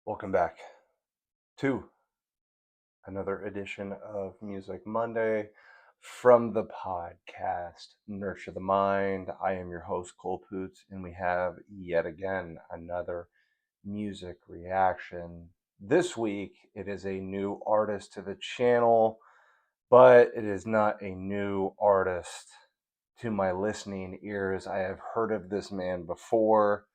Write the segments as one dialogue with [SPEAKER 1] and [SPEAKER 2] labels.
[SPEAKER 1] Welcome back to another edition of Music Monday from the podcast Nurture the Mind. I am your host, Poots, and we have yet again another music reaction. This week, it is a new artist to the channel, but it is not a new artist to my listening ears. I have heard of this man before.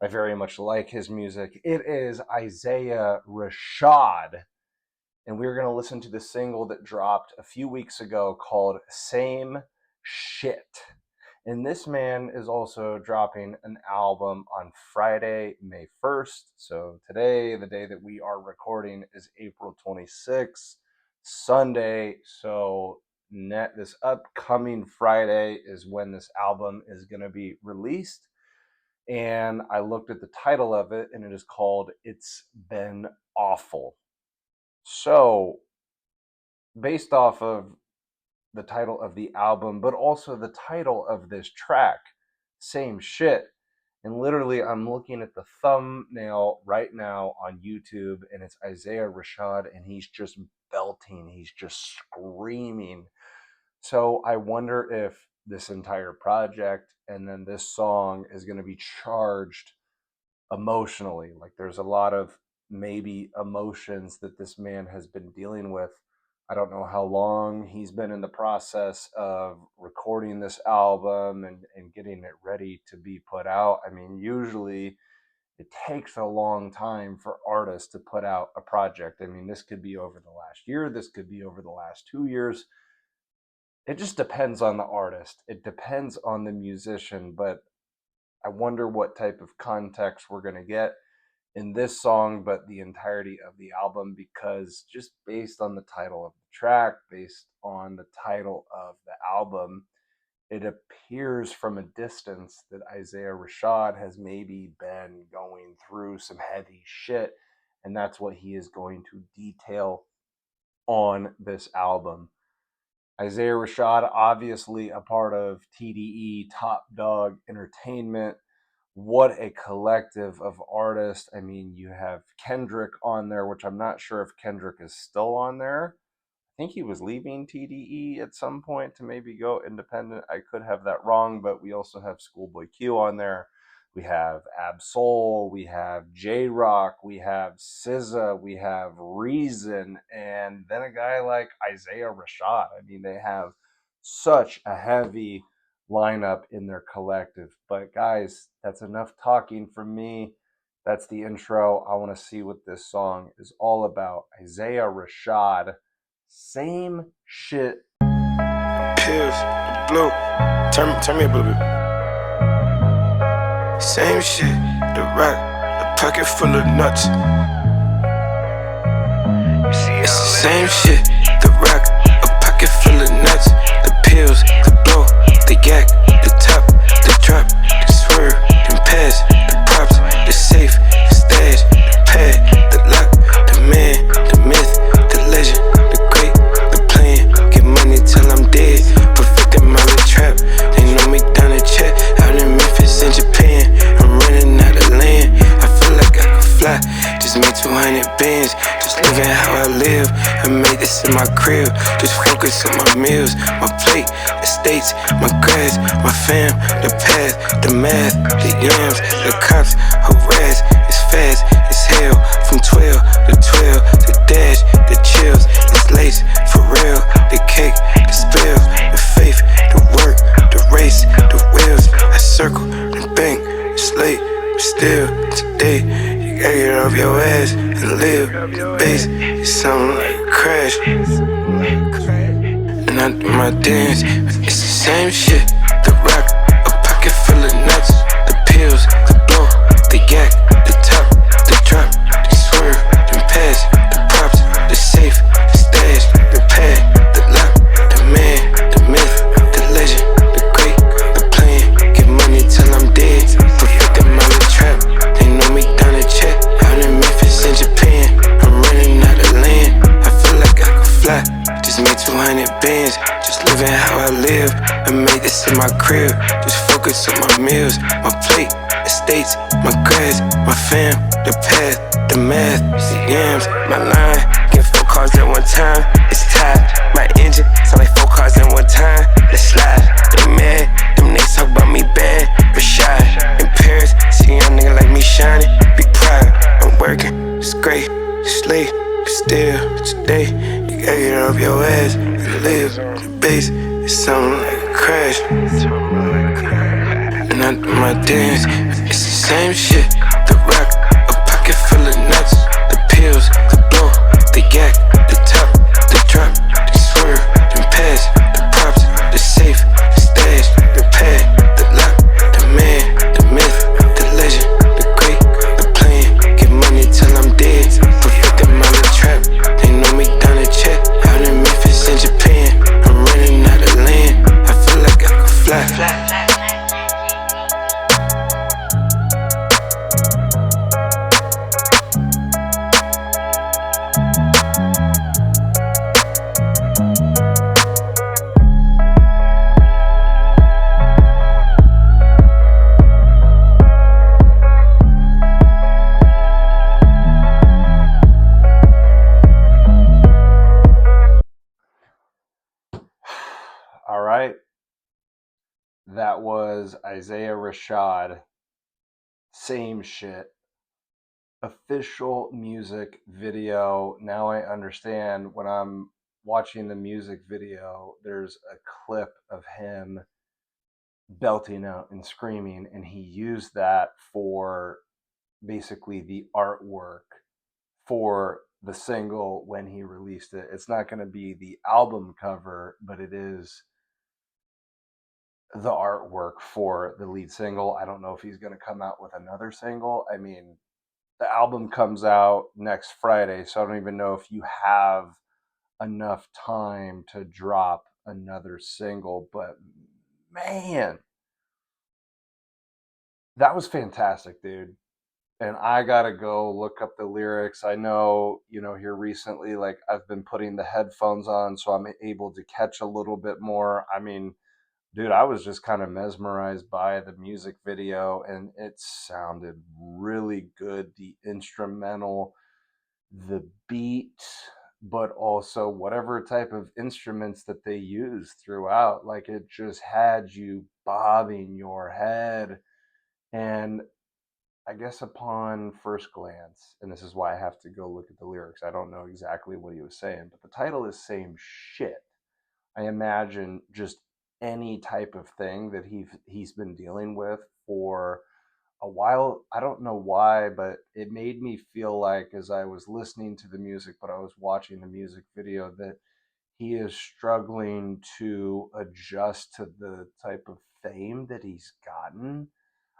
[SPEAKER 1] I very much like his music. It is Isaiah Rashad, and we're going to listen to the single that dropped a few weeks ago called Same Shit. And this man is also dropping an album on Friday, May 1st. So today, the day that we are recording, is April 26th, Sunday. So this upcoming Friday is when this album is going to be released. And I looked at the title of it, and it is called It's Been Awful. So, based off of the title of the album, but also the title of this track, Same Shit, and literally I'm looking at the thumbnail right now on YouTube, and it's Isaiah Rashad, and he's just belting, he's just screaming. So I wonder if this entire project and then this song is going to be charged emotionally. Like there's a lot of maybe emotions that this man has been dealing with. I don't know how long he's been in the process of recording this album and getting it ready to be put out. I mean, usually it takes a long time for artists to put out a project. I mean, this could be over the last year, this could be over the last 2 years. It just depends on the artist. It depends on the musician, but I wonder what type of context we're going to get in this song, but the entirety of the album, because just based on the title of the track, based on the title of the album, it appears from a distance that Isaiah Rashad has maybe been going through some heavy shit, and that's what he is going to detail on this album. Isaiah Rashad, obviously a part of TDE, Top Dog Entertainment. What a collective of artists. I mean, you have Kendrick on there, which I'm not sure if Kendrick is still on there. I think he was leaving TDE at some point to maybe go independent. I could have that wrong, but we also have Schoolboy Q on there. We have Ab-Soul, we have J-Rock, we have SZA, we have Reason, and then a guy like Isaiah Rashad. I mean, they have such a heavy lineup in their collective. But guys, that's enough talking from me. That's the intro. I want to see what this song is all about. Isaiah Rashad, Same Shit.
[SPEAKER 2] Pills, blue, turn me up a little bit. Same shit, the rock, a pocket full of nuts. It's the same shit, the rock, a pocket full of nuts. The pills, the blow, the yak, the top, the drop, the swerve, the pass, the props, the safe, the stash, the pad, the lock, the man, the myth, the legend, the great, the plan. Get money till I'm dead, perfecting my little trap. They know me down the chat, out in Memphis and Japan. I'm running out of land, I feel like I could fly. Just made 200 bands, just living how I live. I made this in my crib, just focus on my meals, my plate, estates, my grass, my fam, the path, the math, the yams, the cops, harass. It's fast, it's hell, from 12 to 12, the dash, the chills, it's lace, for real, the cake, the spill, the faith, the work, the race, the wheels. I circle, the bank, it's late, but still, today, you gotta get off your ass and live. The bass, it sound like a crash. And I do my dance, it's the same shit. The rock, a pocket full of nuts. The pills, the blow, the yak, the top, the drop, the swerve, the pass, the props, the safe, the stash, the pad, the lock, the man, the myth, the legend, the great, the plan. Get money till I'm dead, perfecting my little trap. They know me down the chat, out in Memphis and Japan. I'm running out of land, I feel like I could fly. Just made 200 bands, just living how I live. I made this in my crib, just focus on my meals, my plate, estates, my grass, my fam, the path, the math, the yams, my line. Get 4 cars at one time, it's tied. My engine sound like 4 cars at one time, let's slide. They mad, them niggas talk about me bad. Rashad in Paris, see a young nigga like me shining, be proud. I'm working, it's great, it's late, but still today you gotta get off your ass and live. The base is something like a crash. And I do my dance, it's the same shit. The rock, a pocket full of nuts. The pills, the blow, the yak, the top, the drop, the swerve, the pass, the props, the safe, the stash, the pad, the lock, the man, the myth, the legend, the great, the plan. Get money till I'm dead. Put 50 mile of trap. They know me down the check. Out in Memphis and Japan. I'm running out of land. I feel like I could fly.
[SPEAKER 1] All right. That was Isaiah Rashad. Same shit. Official music video. Now I understand when I'm watching the music video, there's a clip of him belting out and screaming, and he used that for basically the artwork for the single when he released it. It's not going to be the album cover, but it is the artwork for the lead single. I don't know if he's going to come out with another single. I mean, the album comes out next Friday, so I don't even know if you have enough time to drop another single, but man, that was fantastic, dude. And I gotta go look up the lyrics. I know, here recently, like I've been putting the headphones on so I'm able to catch a little bit more. I mean, dude, I was just kind of mesmerized by the music video and it sounded really good. The instrumental, the beat, but also whatever type of instruments that they used throughout, like it just had you bobbing your head. And I guess upon first glance, and this is why I have to go look at the lyrics, I don't know exactly what he was saying, but the title is Same Shit. I imagine just any type of thing that he's been dealing with for a while. I don't know why, but it made me feel like as I was listening to the music, but I was watching the music video, that he is struggling to adjust to the type of fame that he's gotten.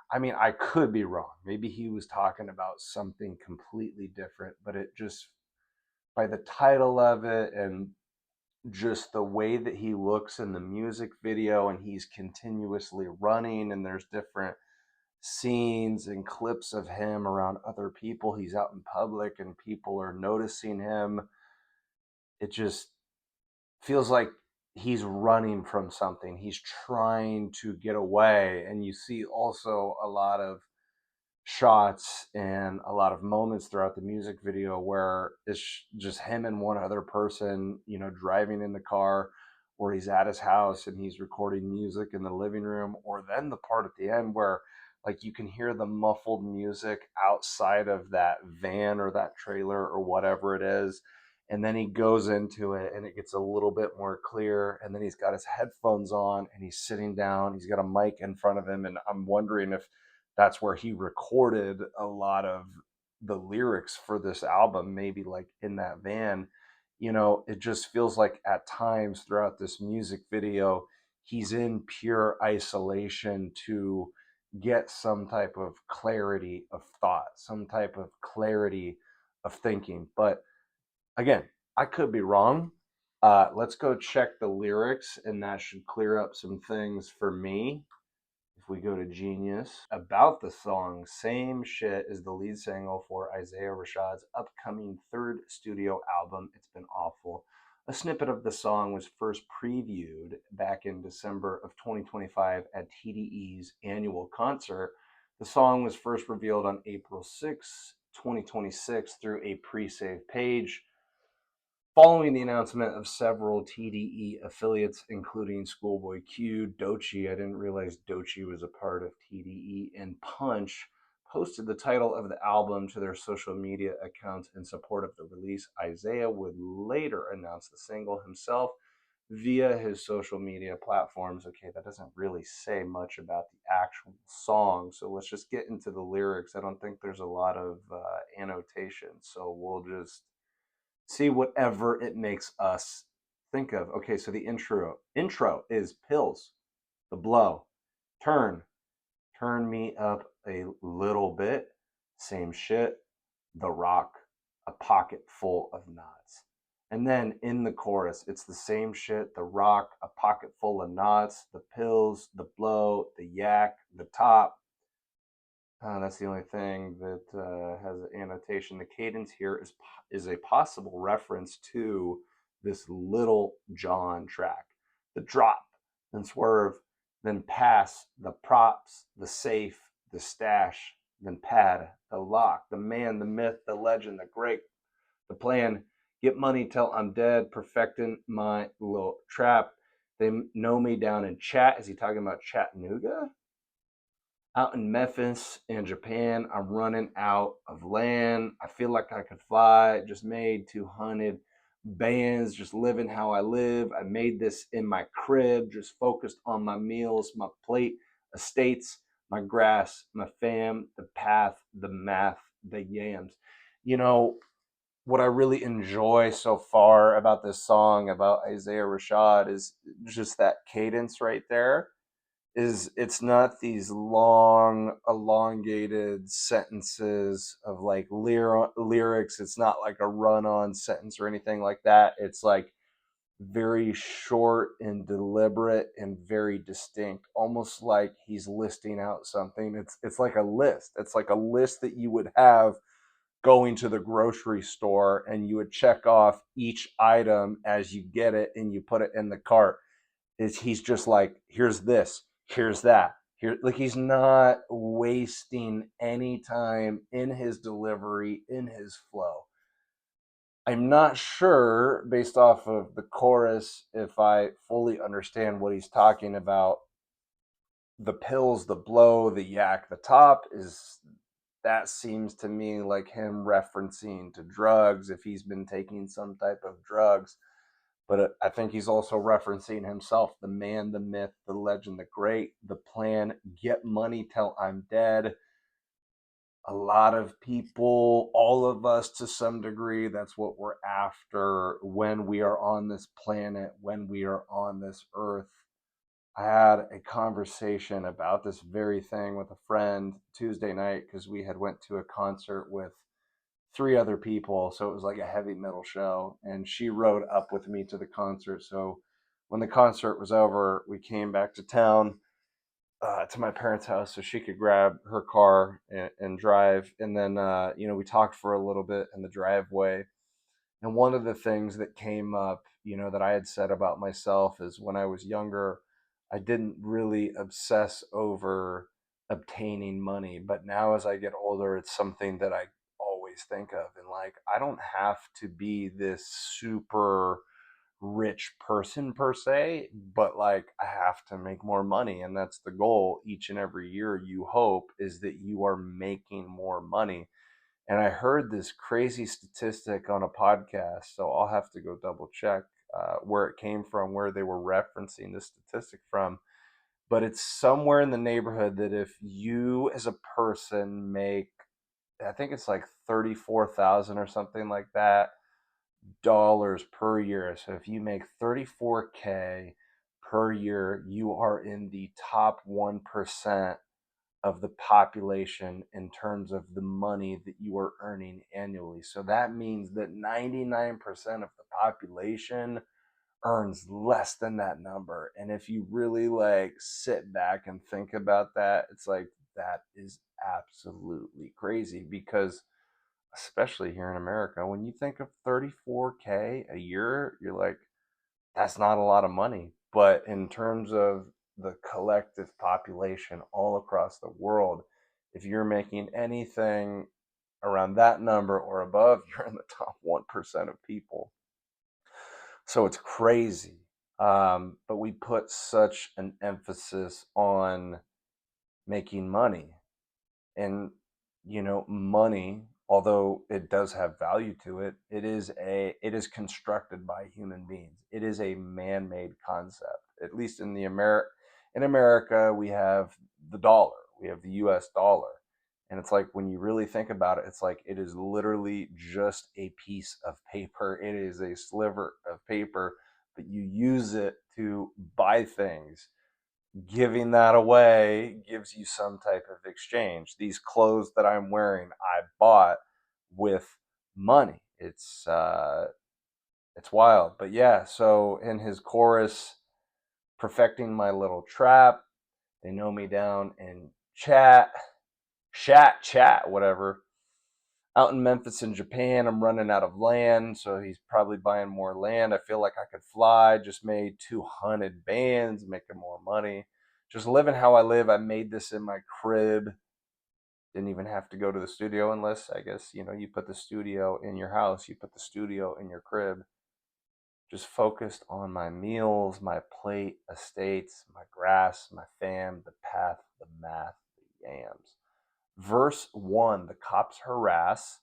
[SPEAKER 1] I mean, I could be wrong. Maybe he was talking about something completely different, but it just, by the title of it and just the way that he looks in the music video, and he's continuously running, and there's different scenes and clips of him around other people. He's out in public and people are noticing him. It just feels like he's running from something. He's trying to get away. And you see also a lot of shots and a lot of moments throughout the music video where it's just him and one other person, driving in the car, or he's at his house and he's recording music in the living room, or then the part at the end where like you can hear the muffled music outside of that van or that trailer or whatever it is, and then he goes into it and it gets a little bit more clear, and then he's got his headphones on and he's sitting down, he's got a mic in front of him, and I'm wondering if that's where he recorded a lot of the lyrics for this album, maybe like in that van. It just feels like at times throughout this music video, he's in pure isolation to get some type of clarity of thought, some type of clarity of thinking. But again, I could be wrong. Let's go check the lyrics, and that should clear up some things for me. If we go to Genius, about the song, Same Shit is the lead single for Isaiah Rashad's upcoming third studio album, It's Been Awful. A snippet of the song was first previewed back in December of 2025 at TDE's annual concert, The song was first revealed on April 6, 2026 through a pre-save page following the announcement of several TDE affiliates, including Schoolboy Q, Doechii. I didn't realize Doechii was a part of TDE, and Punch posted the title of the album to their social media accounts in support of the release. Isaiah would later announce the single himself via his social media platforms. Okay, that doesn't really say much about the actual song, so let's just get into the lyrics. I don't think there's a lot of annotation, so we'll just see whatever it makes us think of. Okay, so the intro is pills, the blow, turn, turn me up a little bit, same shit, the rock, a pocket full of knots. And then in the chorus, it's the same shit, the rock, a pocket full of knots, the pills, the blow, the yak, the top. That's the only thing that has an annotation. The cadence here is a possible reference to this Little John track. The drop, then swerve, then pass, the props, the safe, the stash, then pad, the lock, the man, the myth, the legend, the great, the plan. Get money till I'm dead, perfecting my little trap. They know me down in chat. Is he talking about Chattanooga? Out in Memphis in Japan, I'm running out of land. I feel like I could fly. Just made 200 bands, just living how I live. I made this in my crib, just focused on my meals, my plate, estates, my grass, my fam, the path, the math, the yams. You know, what I really enjoy so far about this song, about Isaiah Rashad, is just that cadence right there. Is it's not these long elongated sentences of like lyrics. It's not like a run-on sentence or anything like that. It's like very short and deliberate and very distinct, almost like he's listing out something. It's like a list. It's like a list that you would have going to the grocery store, and you would check off each item as you get it and you put it in the cart. Is he's just like, here's this, here's that, here, like he's not wasting any time in his delivery, in his flow. I'm not sure, based off of the chorus, if I fully understand what he's talking about. The pills, the blow, the yak, the top, is that seems to me like him referencing to drugs, if he's been taking some type of drugs. But I think he's also referencing himself, the man, the myth, the legend, the great, the plan, get money till I'm dead. A lot of people, all of us to some degree, that's what we're after when we are on this planet, when we are on this earth. I had a conversation about this very thing with a friend Tuesday night because we had went to a concert with three other people, so it was like a heavy metal show, and she rode up with me to the concert. So when the concert was over, we came back to town, to my parents' house so she could grab her car and drive. And then we talked for a little bit in the driveway. And one of the things that came up, that I had said about myself, is when I was younger, I didn't really obsess over obtaining money. But now as I get older, it's something that I always think of. And like, I don't have to be this super rich person per se, but like, I have to make more money. And that's the goal each and every year, you hope, is that you are making more money. And I heard this crazy statistic on a podcast, so I'll have to go double check where it came from, where they were referencing this statistic from. But it's somewhere in the neighborhood that if you as a person make, I think it's like 34,000 or something like that, dollars per year. So if you make 34K per year, you are in the top 1% of the population in terms of the money that you are earning annually. So that means that 99% of the population earns less than that number. And if you really like sit back and think about that, it's like, that is absolutely crazy, because especially here in America, when you think of 34K a year, you're like, that's not a lot of money. But in terms of the collective population all across the world, If you're making anything around that number or above, you're in the top 1% of people. So it's crazy. But we put such an emphasis on making money. And, money, although it does have value to it, it is constructed by human beings. It is a man-made concept. At least in America, we have the dollar. We have the US dollar. And it's like when you really think about it, it's like it is literally just a piece of paper. It is a sliver of paper, but you use it to buy things. Giving that away gives you some type of exchange. These clothes that I'm wearing, I bought with money. It's wild. But yeah, so in his chorus, perfecting my little trap, they know me down in chat, whatever. Out in Memphis in Japan, I'm running out of land, so he's probably buying more land. I feel like I could fly. Just made 200 bands, making more money. Just living how I live. I made this in my crib. Didn't even have to go to the studio unless, I guess, you put the studio in your house, you put the studio in your crib. Just focused on my meals, my plate, estates, my grass, my fam, the path, the math, the yams. Verse 1, the cops harass.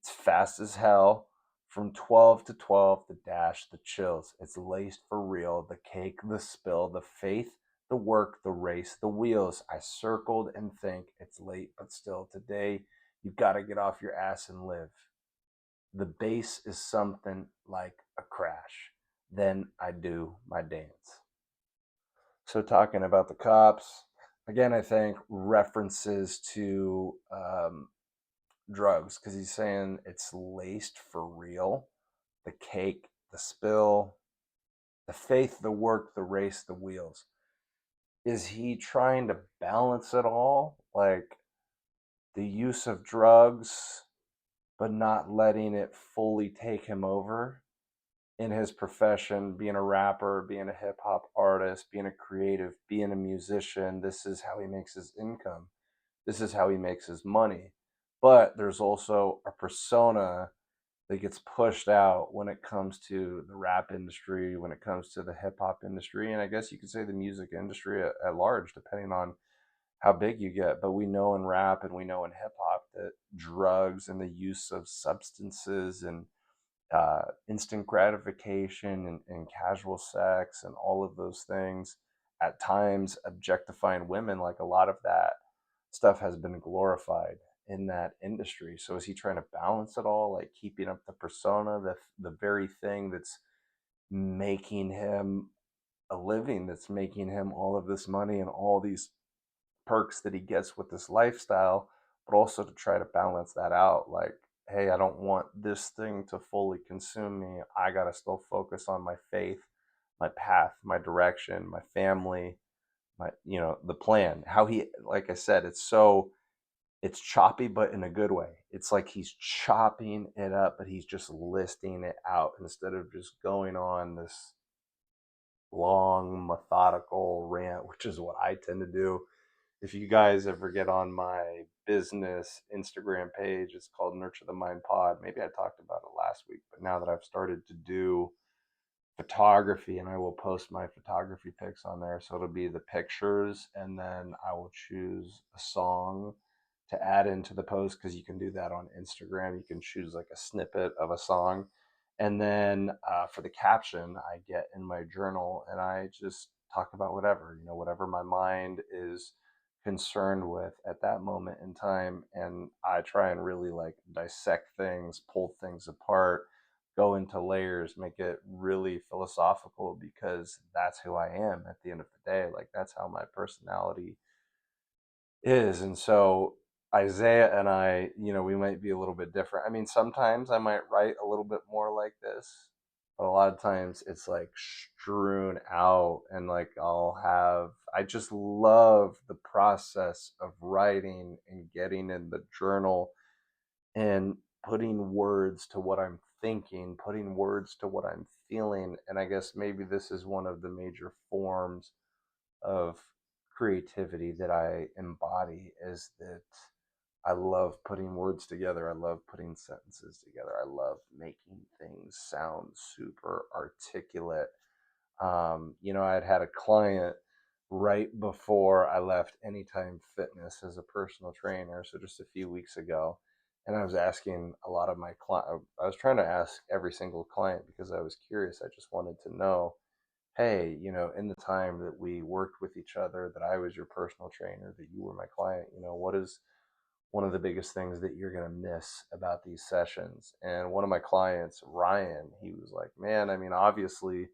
[SPEAKER 1] It's fast as hell. From 12 to 12, the dash, the chills. It's laced for real. The cake, the spill, the faith, the work, the race, the wheels. I circled and think it's late, but still today, you gotta get off your ass and live. The bass is something like a crash. Then I do my dance. So, talking about the cops, again, I think references to drugs because he's saying it's laced for real. The cake, the spill, the faith, the work, the race, the wheels. Is he trying to balance it all? Like the use of drugs, but not letting it fully take him over in his profession, being a rapper, being a hip hop artist, being a creative, being a musician. This is how he makes his income. This is how he makes his money. But there's also a persona that gets pushed out when it comes to the rap industry, when it comes to the hip hop industry, and I guess you could say the music industry at large, depending on how big you get. But we know in rap and we know in hip hop that drugs and the use of substances and instant gratification and casual sex and all of those things, at times objectifying women, like a lot of that stuff has been glorified in that industry. So is he trying to balance it all, like keeping up the persona, the very thing that's making him a living, that's making him all of this money and all these perks that he gets with this lifestyle, but also to try to balance that out, like, hey, I don't want this thing to fully consume me. I got to still focus on my faith, my path, my direction, my family, my, the plan. How he, like I said, it's choppy, but in a good way. It's like he's chopping it up, but he's just listing it out instead of just going on this long, methodical rant, which is what I tend to do. If you guys ever get on my business Instagram page, it's called Nurture the Mind Pod. Maybe I talked about it last week, but now that I've started to do photography, and I will post my photography pics on there. So it'll be the pictures, and then I will choose a song to add into the post because you can do that on Instagram. You can choose like a snippet of a song. And then for the caption, I get in my journal and I just talk about whatever, whatever my mind is concerned with at that moment in time. And I try and really like dissect things, pull things apart, go into layers, make it really philosophical because that's who I am at the end of the day. Like that's how my personality is. And so Isaiah and I, we might be a little bit different. I mean, sometimes I might write a little bit more like this, but a lot of times it's like strewn out and like I just love the process of writing and getting in the journal and putting words to what I'm thinking, putting words to what I'm feeling. And I guess maybe this is one of the major forms of creativity that I embody is that I love putting words together. I love putting sentences together. I love making things sound super articulate. I'd had a client right before I left Anytime Fitness as a personal trainer, so just a few weeks ago, and I was asking a lot of my client. I was trying to ask every single client because I was curious. I just wanted to know, hey, in the time that we worked with each other, that I was your personal trainer, that you were my client, what is one of the biggest things that you're going to miss about these sessions? And one of my clients, Ryan, he was like, man, I mean, obviously,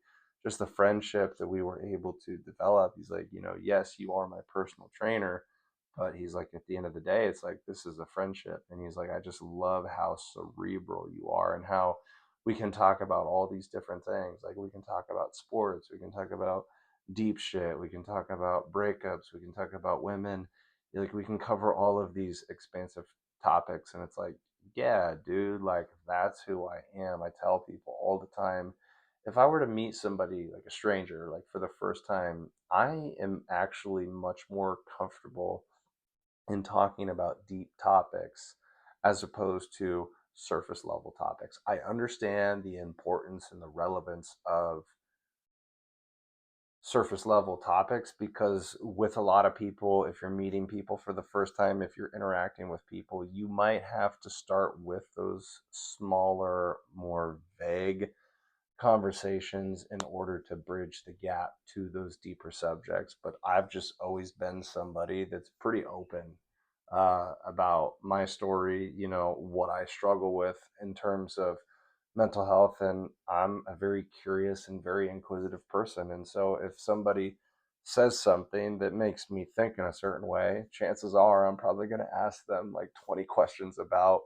[SPEAKER 1] just the friendship that we were able to develop. He's like, yes, you are my personal trainer, but he's like, at the end of the day, it's like, this is a friendship. And he's like, I just love how cerebral you are and how we can talk about all these different things. Like, we can talk about sports, we can talk about deep shit, we can talk about breakups, we can talk about women, like we can cover all of these expansive topics. And it's like, yeah, dude, like that's who I am. I tell people all the time, if I were to meet somebody like a stranger, like for the first time, I am actually much more comfortable in talking about deep topics as opposed to surface level topics. I understand the importance and the relevance of surface level topics, because with a lot of people, if you're meeting people for the first time, if you're interacting with people, you might have to start with those smaller, more vague conversations in order to bridge the gap to those deeper subjects. But I've just always been somebody that's pretty open about my story, what I struggle with in terms of mental health. And I'm a very curious and very inquisitive person. And so if somebody says something that makes me think in a certain way, chances are I'm probably going to ask them like 20 questions about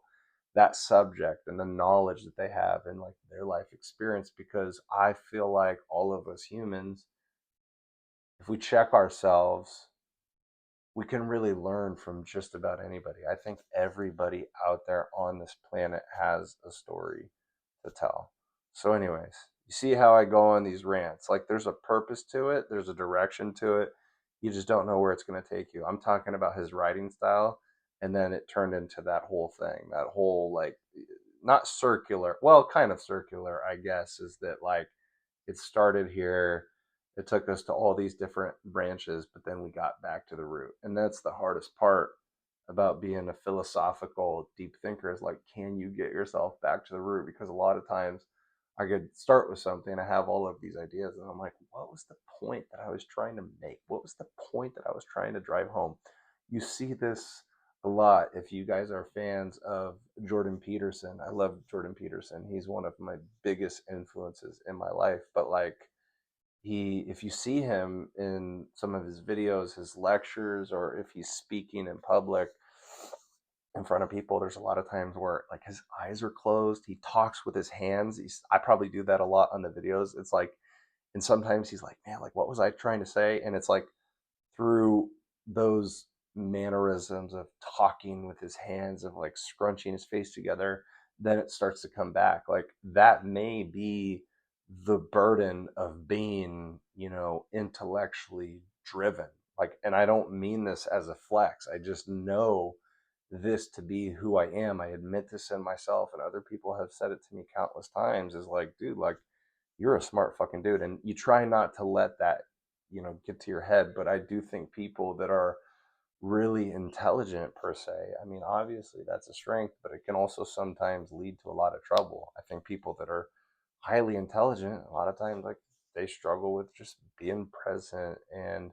[SPEAKER 1] that subject and the knowledge that they have and like their life experience, because I feel like all of us humans, if we check ourselves, we can really learn from just about anybody. I think everybody out there on this planet has a story to tell. So, anyways, you see how I go on these rants. Like, there's a purpose to it, there's a direction to it. You just don't know where it's going to take you. I'm talking about his writing style, and then it turned into that whole thing, that whole, like, not circular, well, kind of circular, I guess, is that like it started here, it took us to all these different branches, but then we got back to the root. And that's the hardest part about being a philosophical deep thinker, is like, can you get yourself back to the root? Because a lot of times I could start with something, I have all of these ideas, and I'm like, what was the point that I was trying to make? What was the point that I was trying to drive home? You see this a lot if you guys are fans of Jordan Peterson. I love Jordan Peterson. He's one of my biggest influences in my life. But like, if you see him in some of his videos, his lectures, or if he's speaking in public in front of people, there's a lot of times where like his eyes are closed. He talks with his hands. I probably do that a lot on the videos. It's like, and sometimes he's like, man, like what was I trying to say? And it's like, through those mannerisms of talking with his hands, of like scrunching his face together, then it starts to come back. Like, that may be the burden of being, intellectually driven. Like, and I don't mean this as a flex. I just know this to be who I am. I admit this in myself, and other people have said it to me countless times, is like, dude, like, you're a smart fucking dude. And you try not to let that, get to your head. But I do think people that are really intelligent per se, I mean, obviously that's a strength, but it can also sometimes lead to a lot of trouble. I think people that are highly intelligent, a lot of times, like, they struggle with just being present and,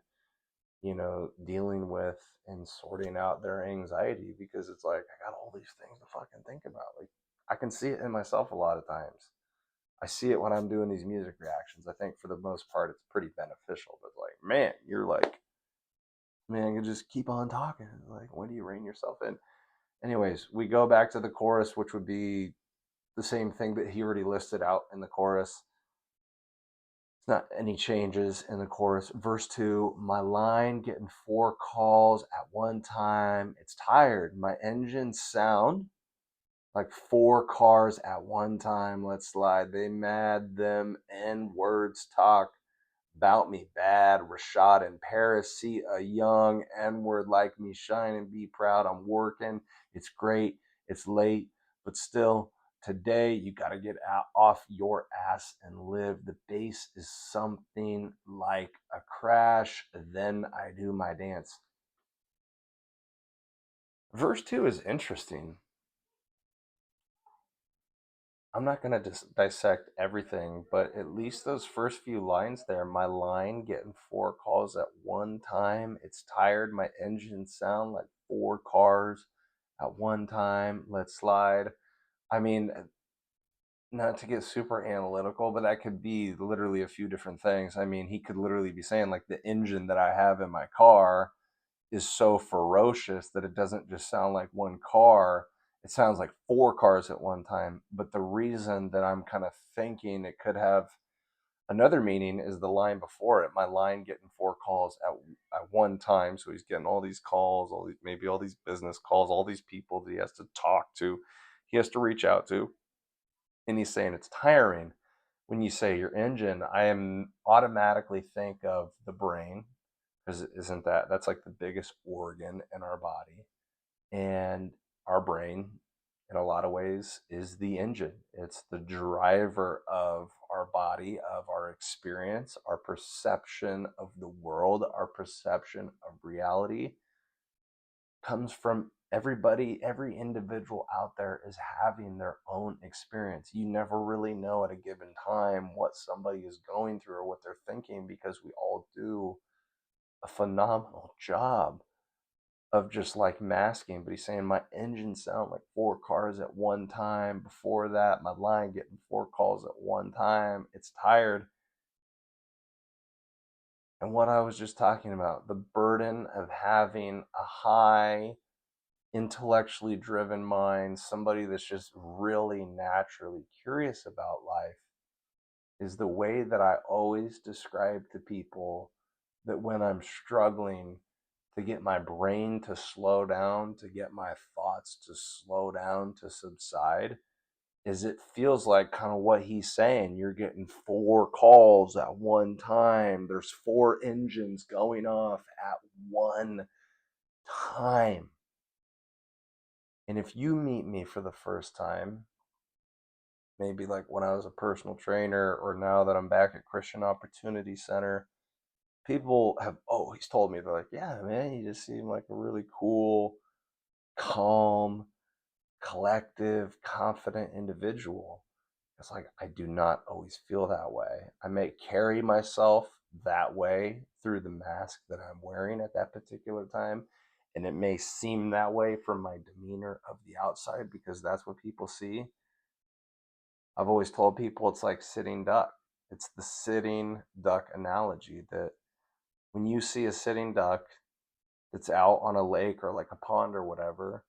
[SPEAKER 1] dealing with and sorting out their anxiety, because it's like, I got all these things to fucking think about. Like, I can see it in myself a lot of times. I see it when I'm doing these music reactions. I think for the most part it's pretty beneficial. But like, man, you're like, man, you just keep on talking. Like, when do you rein yourself in? Anyways, we go back to the chorus, which would be the same thing that he already listed out in the chorus. It's not any changes in the chorus. Verse 2, my line getting 4 calls at one time. It's tired. My engines sound like 4 cars at one time. Let's slide. They mad, them N words talk. Bout me bad, Rashad in Paris, see a young N-word like me shine and be proud. I'm working. It's great. It's late, but still, today you got to get out off your ass and live. The bass is something like a crash. Then I do my dance. Verse 2 is interesting. I'm not going to dissect everything, but at least those first few lines there, my line getting four calls at one time. It's tired. My engine sound like four cars at one time. Let's slide. I mean, not to get super analytical, but that could be literally a few different things. I mean, he could literally be saying, like, the engine that I have in my car is so ferocious that it doesn't just sound like one car, it sounds like four cars at one time. But the reason that I'm kind of thinking it could have another meaning is the line before it, my line getting four calls at one time. So he's getting all these calls, maybe all these business calls, all these people that he has to talk to, he has to reach out to. And he's saying it's tiring. When you say your engine, I am automatically think of the brain, because isn't that's like the biggest organ in our body, and our brain in a lot of ways is the engine. It's the driver of our body, of our experience, our perception of the world, our perception of reality comes from everybody. Every individual out there is having their own experience. You never really know at a given time what somebody is going through or what they're thinking, because we all do a phenomenal job of just like masking. But he's saying my engine sound like four cars at one time. Before that, my line getting four calls at one time. It's tired. And what I was just talking about, the burden of having a high intellectually driven mind, somebody that's just really naturally curious about life, is the way that I always describe to people that when I'm struggling to get my brain to slow down, to get my thoughts to slow down, to subside, is it feels like kind of what he's saying. You're getting four calls at one time. There's four engines going off at one time. And if you meet me for the first time, maybe like when I was a personal trainer or now that I'm back at Christian Opportunity Center, people have always told me, they're like, yeah, man, you just seem like a really cool, calm, collective, confident individual. It's like, I do not always feel that way. I may carry myself that way through the mask that I'm wearing at that particular time. And it may seem that way from my demeanor of the outside because that's what people see. I've always told people it's like sitting duck. It's the sitting duck analogy, that when you see a sitting duck that's out on a lake or like a pond or whatever,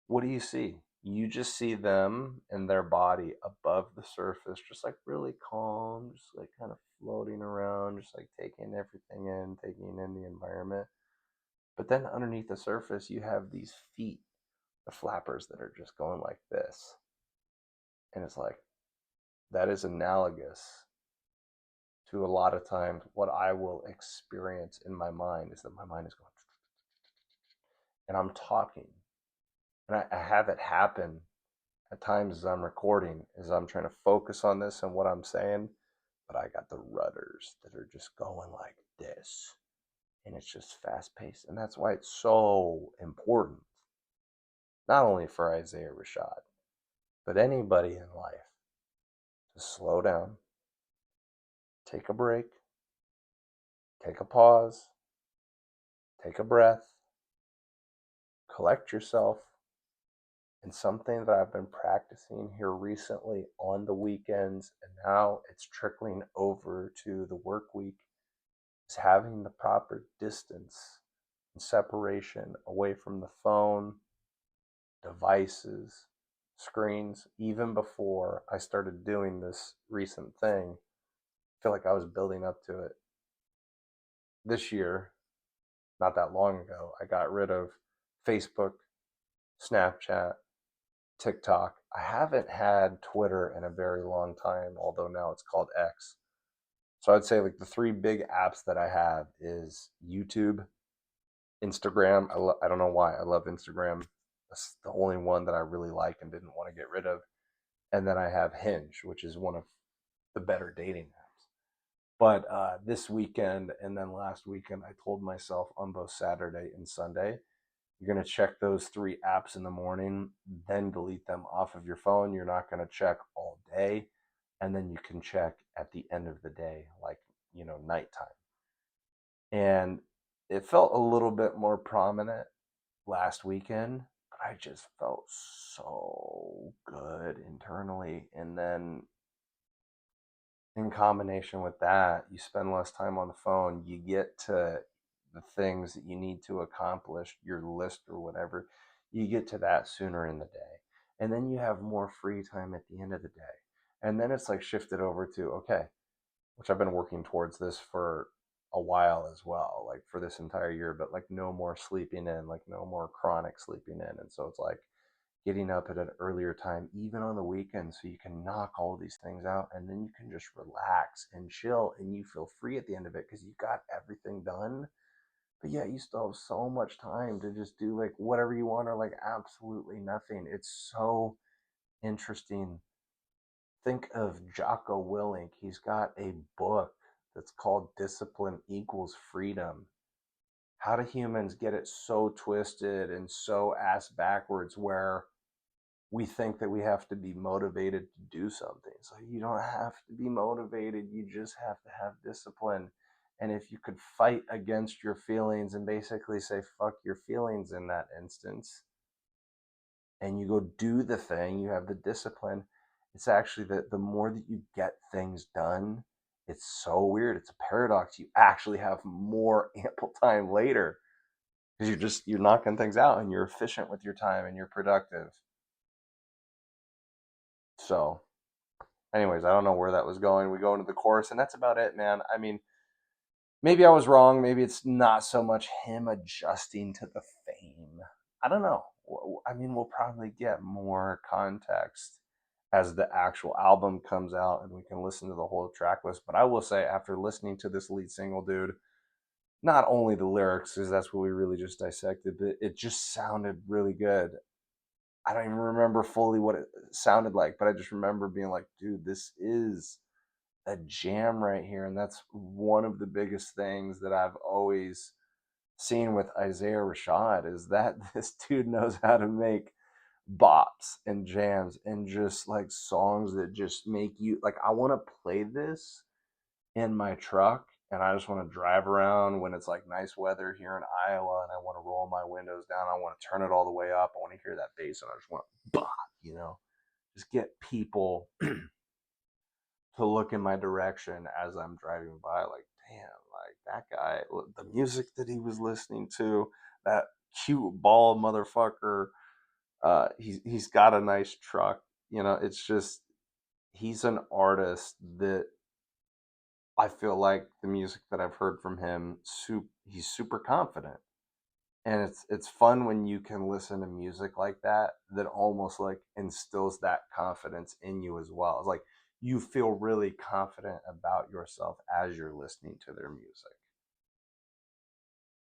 [SPEAKER 1] what do you see? You just see them and their body above the surface, just like really calm, just like kind of floating around, just like taking everything in, taking in the environment. But then underneath the surface, you have these feet, the flappers, that are just going like this. And it's like, that is analogous to a lot of times what I will experience in my mind is that my mind is going, and I'm talking. And I have it happen at times as I'm recording, as I'm trying to focus on this and what I'm saying, but I got the rudders that are just going like this. And it's just fast paced. And that's why it's so important, not only for Isaiah Rashad, but anybody in life, to slow down, take a break, take a pause, take a breath, collect yourself. And something that I've been practicing here recently on the weekends, and now it's trickling over to the work week, is having the proper distance and separation away from the phone, devices, screens. Even before I started doing this recent thing, I feel like I was building up to it. This year, not that long ago, I got rid of Facebook, Snapchat, TikTok. I haven't had Twitter in a very long time, although now it's called X. So I'd say like the three big apps that I have is YouTube, Instagram. I don't know why I love Instagram. That's the only one that I really like and didn't want to get rid of. And then I have Hinge, which is one of the better dating apps. But this weekend and then last weekend, I told myself on both Saturday and Sunday, you're going to check those three apps in the morning, then delete them off of your phone. You're not going to check all day. And then you can check at the end of the day, like, nighttime. And it felt a little bit more prominent last weekend, but I just felt so good internally. And then in combination with that, you spend less time on the phone, you get to the things that you need to accomplish, your list or whatever, you get to that sooner in the day. And then you have more free time at the end of the day. And then it's like shifted over to, okay, which I've been working towards this for a while as well, like for this entire year, but like no more sleeping in, like no more chronic sleeping in. And so it's like getting up at an earlier time, even on the weekend, so you can knock all these things out and then you can just relax and chill and you feel free at the end of it because you got everything done. But yeah, you still have so much time to just do like whatever you want or like absolutely nothing. It's so interesting. Think of Jocko Willink. He's got a book that's called Discipline Equals Freedom. How do humans get it so twisted and so ass backwards where we think that we have to be motivated to do something? So you don't have to be motivated, you just have to have discipline. And if you could fight against your feelings and basically say fuck your feelings in that instance, and you go do the thing, you have the discipline, it's actually the more that you get things done, it's so weird. It's a paradox. You actually have more ample time later because you're knocking things out and you're efficient with your time and you're productive. So, anyways, I don't know where that was going. We go into the chorus, and that's about it, man. I mean, maybe I was wrong. Maybe it's not so much him adjusting to the fame. I don't know. I mean, we'll probably get more context as the actual album comes out and we can listen to the whole track list. But I will say, after listening to this lead single, dude, not only the lyrics, because that's what we really just dissected, but it just sounded really good. I don't even remember fully what it sounded like, but I just remember being like, dude, this is a jam right here. And that's one of the biggest things that I've always seen with Isaiah Rashad is that this dude knows how to make bops and jams and just like songs that just make you like, I want to play this in my truck and I just want to drive around when it's like nice weather here in Iowa and I want to roll my windows down. I want to turn it all the way up. I want to hear that bass and I just want to bop, just get people to look in my direction as I'm driving by. Like, damn, like that guy, the music that he was listening to, that cute bald motherfucker. He's got a nice truck. It's just he's an artist that I feel like the music that I've heard from him, he's super confident. And it's fun when you can listen to music like that that almost like instills that confidence in you as well. It's like you feel really confident about yourself as you're listening to their music.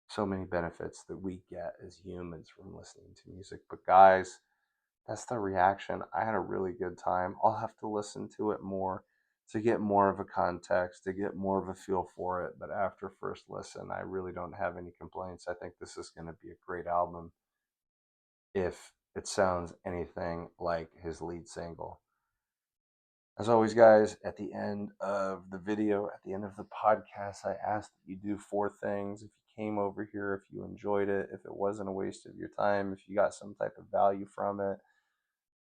[SPEAKER 1] So many benefits that we get as humans from listening to music. But guys, that's the reaction. I had a really good time. I'll have to listen to it more to get more of a context, to get more of a feel for it. But after first listen, I really don't have any complaints. I think this is going to be a great album if it sounds anything like his lead single. As always, guys, at the end of the video, at the end of the podcast, I ask that you do four things. If you came over here, if you enjoyed it, if it wasn't a waste of your time, if you got some type of value from it,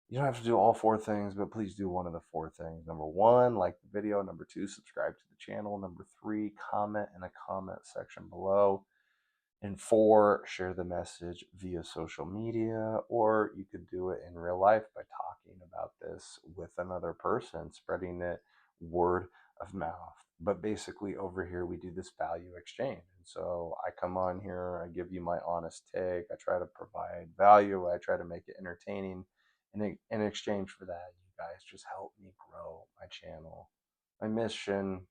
[SPEAKER 1] you don't have to do all four things, but please do one of the four things. Number one, like the video. Number two, subscribe to the channel. Number three, comment in the comment section below. And four, share the message via social media, or you could do it in real life by talking about this with another person, spreading it word of mouth. But basically, over here, we do this value exchange. And so I come on here, I give you my honest take, I try to provide value, I try to make it entertaining. And in exchange for that, you guys just help me grow my channel. My mission,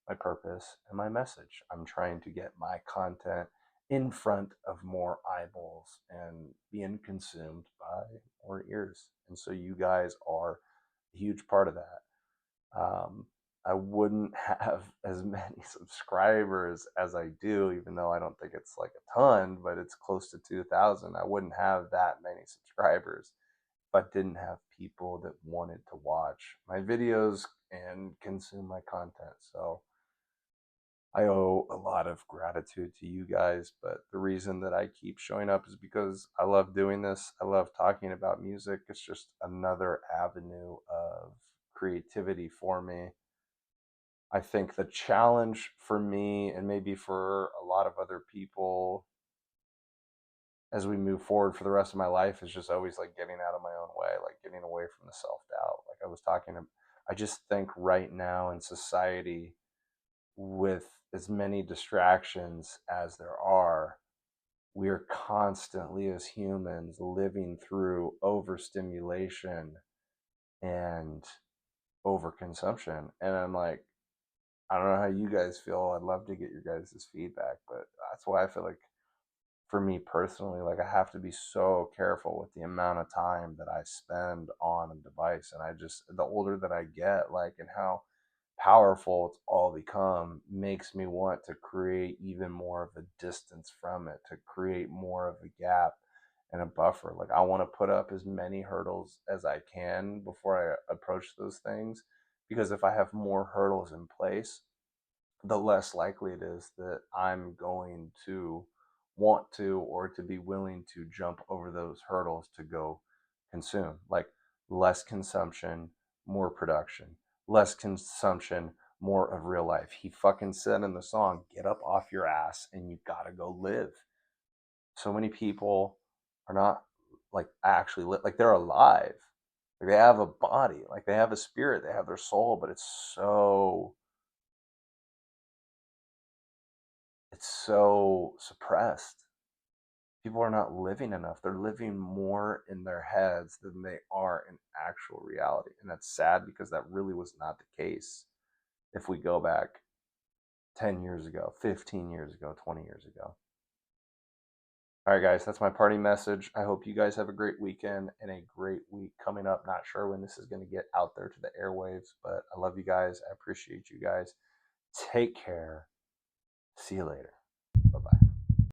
[SPEAKER 1] my purpose and my message. I'm trying to get my content in front of more eyeballs and being consumed by more ears. And so you guys are a huge part of that. I wouldn't have as many subscribers as I do, even though I don't think it's like a ton, but it's close to 2,000. I wouldn't have that many subscribers if I didn't have people that wanted to watch my videos and consume my content. So I owe a lot of gratitude to you guys, but the reason that I keep showing up is because I love doing this. I love talking about music. It's just another avenue of creativity for me. I think the challenge for me, and maybe for a lot of other people as we move forward for the rest of my life, is just always like getting out of my own way, like getting away from the self doubt. Like I was talking to, I just think right now in society, with as many distractions as there are, we are constantly as humans living through overstimulation and overconsumption. And I'm like, I don't know how you guys feel. I'd love to get your guys' feedback, but that's why I feel like for me personally, like I have to be so careful with the amount of time that I spend on a device. And I just, the older that I get, like, and how powerful it's all become, makes me want to create even more of a distance from it, to create more of a gap and a buffer. Like I want to put up as many hurdles as I can before I approach those things, because if I have more hurdles in place, the less likely it is that I'm going to want to, or to be willing to jump over those hurdles to go consume. Like less consumption, more production. Less consumption, more of real life. He fucking said in the song, get up off your ass and you gotta go live. So many people are not like actually like they're alive. Like they have a body, like they have a spirit, they have their soul, but it's so suppressed. People are not living enough. They're living more in their heads than they are in actual reality. And that's sad, because that really was not the case if we go back 10 years ago, 15 years ago, 20 years ago. All right, guys, that's my party message. I hope you guys have a great weekend and a great week coming up. Not sure when this is going to get out there to the airwaves, but I love you guys. I appreciate you guys. Take care. See you later. Bye bye.